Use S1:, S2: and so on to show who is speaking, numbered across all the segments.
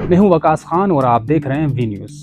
S1: मैं हूं वकास खान और आप देख रहे हैं वी न्यूज़।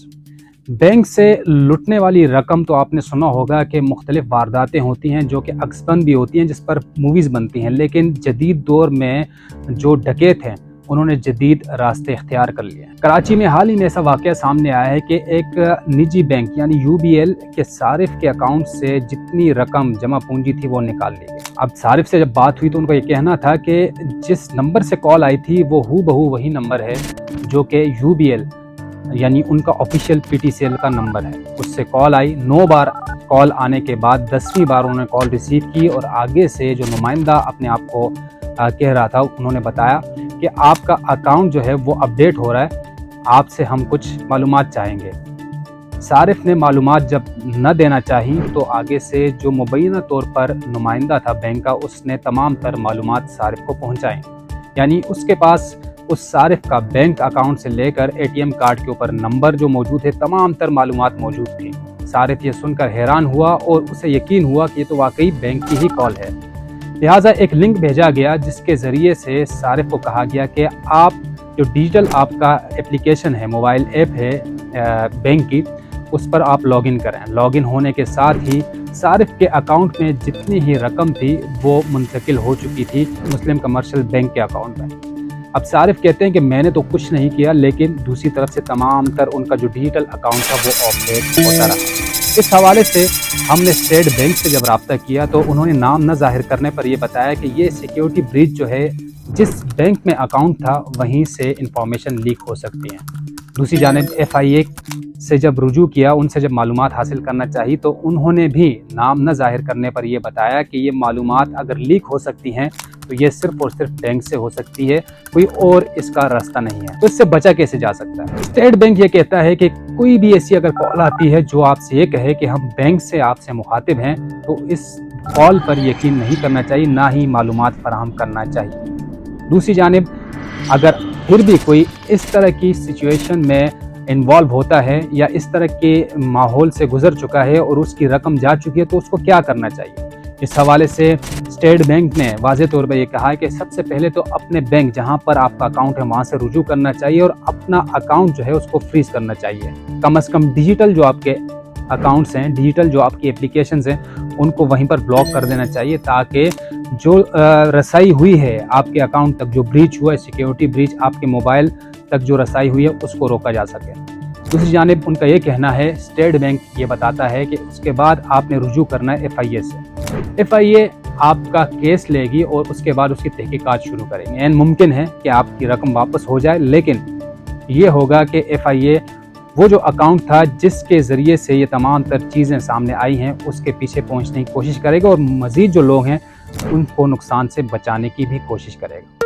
S1: बैंक से लुटने वाली रकम तो आपने सुना होगा कि मुख्तलिफ वारदातें होती हैं जो कि अक्सर भी होती हैं, जिस पर मूवीज़ बनती हैं। लेकिन जदीद दौर में जो डकैत हैं उन्होंने जदीद रास्ते इख्तियार कर लिए हैं। कराची में हाल ही में ऐसा वाक़या सामने आया है कि एक निजी बैंक यानी UBL के सारिफ के अकाउंट से जितनी रकम जमा पूंजी थी वो निकाल ली गई। अब सारिफ से जब बात हुई तो उनका ये कहना था कि जिस नंबर से कॉल आई थी वो हूबहू वही नंबर है जो कि UBL यानी उनका ऑफिशियल PTCL का नंबर है। उससे कॉल आई, 9 बार कॉल आने के बाद 10वीं बार उन्होंने कॉल रिसीव की और आगे से जो नुमाइंदा अपने आप को कह रहा था उन्होंने बताया कि आपका अकाउंट जो है वो अपडेट हो रहा है, आपसे हम कुछ मालूमात चाहेंगे। सारिफ ने मालूमात जब न देना चाही तो आगे से जो मुबैना तौर पर नुमाइंदा था बैंक का, उसने तमाम तर मालूमात सारिफ को पहुंचाई। यानी उसके पास उस सारिफ का बैंक अकाउंट से लेकर ATM कार्ड के ऊपर नंबर जो मौजूद है, तमाम तर मालूमात मौजूद थी। सारिफ ये सुनकर हैरान हुआ और उसे यकीन हुआ कि ये तो वाकई बैंक की ही कॉल है। लिहाजा एक लिंक भेजा गया जिसके ज़रिए से सारिफ को कहा गया कि आप जो डिजिटल आपका एप्लीकेशन है, मोबाइल ऐप है बैंक की, उस पर आप लॉगिन करें। लॉगिन होने के साथ ही सारिफ के अकाउंट में जितनी ही रकम थी वो मुंतकिल हो चुकी थी मुस्लिम कमर्शियल बैंक के अकाउंट में। अब सारिफ कहते हैं कि मैंने तो कुछ नहीं किया, लेकिन दूसरी तरफ से तमाम तर उनका जो डिजिटल अकाउंट था वो ऑपरेट होता रहा। इस हवाले से हमने स्टेट बैंक से जब रब्ता किया तो उन्होंने नाम न जाहिर करने पर यह बताया कि ये सिक्योरिटी ब्रीच जो है, जिस बैंक में अकाउंट था वहीं से इंफॉर्मेशन लीक हो सकती है। दूसरी जानिब FIA से जब रुजू किया, उनसे जब मालूमात हासिल करना चाहिए तो उन्होंने भी नाम न जाहिर करने पर यह बताया कि ये मालूमात अगर लीक हो सकती हैं तो ये सिर्फ और सिर्फ बैंक से हो सकती है, कोई और इसका रास्ता नहीं है। तो इससे बचा कैसे जा सकता है? स्टेट बैंक ये कहता है कि कोई भी ऐसी अगर कॉल आती है जो आपसे ये कहे कि हम बैंक से आपसे मुखातिब हैं, तो इस कॉल पर यकीन नहीं करना चाहिए, ना ही मालूमात फराहम करना चाहिए। दूसरी जानिब अगर फिर भी कोई इस तरह की सिचुएशन में इन्वॉल्व होता है या इस तरह के माहौल से गुजर चुका है और उसकी रकम जा चुकी है, तो उसको क्या करना चाहिए? इस हवाले से स्टेट बैंक ने वाज़े तौर पर यह कहा है कि सबसे पहले तो अपने बैंक जहां पर आपका अकाउंट है वहां से रुजू करना चाहिए और अपना अकाउंट जो है उसको फ्रीज करना चाहिए। कम से कम डिजिटल जो आपके अकाउंट्स हैं, डिजिटल जो आपकी एप्लीकेशंस हैं, उनको वहीं पर ब्लॉक कर देना चाहिए ताकि जो रसाई हुई है आपके अकाउंट तक, जो ब्रीच हुआ है, सिक्योरिटी ब्रीच आपके मोबाइल तक जो रसाई हुई है, उसको रोका जा सके। दूसरी जानिब उनका ये कहना है, स्टेट बैंक ये बताता है कि उसके बाद आपने रुजू करना है FIA से। FIA आपका केस लेगी और उसके बाद उसकी तहकीकात शुरू करेंगे। एन मुमकिन है कि आपकी रकम वापस हो जाए, लेकिन ये होगा कि FIA वो जो अकाउंट था जिसके ज़रिए से ये तमाम तर चीज़ें सामने आई हैं, उसके पीछे पहुंचने की कोशिश करेगा और मज़ीद जो लोग हैं उनको नुकसान से बचाने की भी कोशिश करेगा।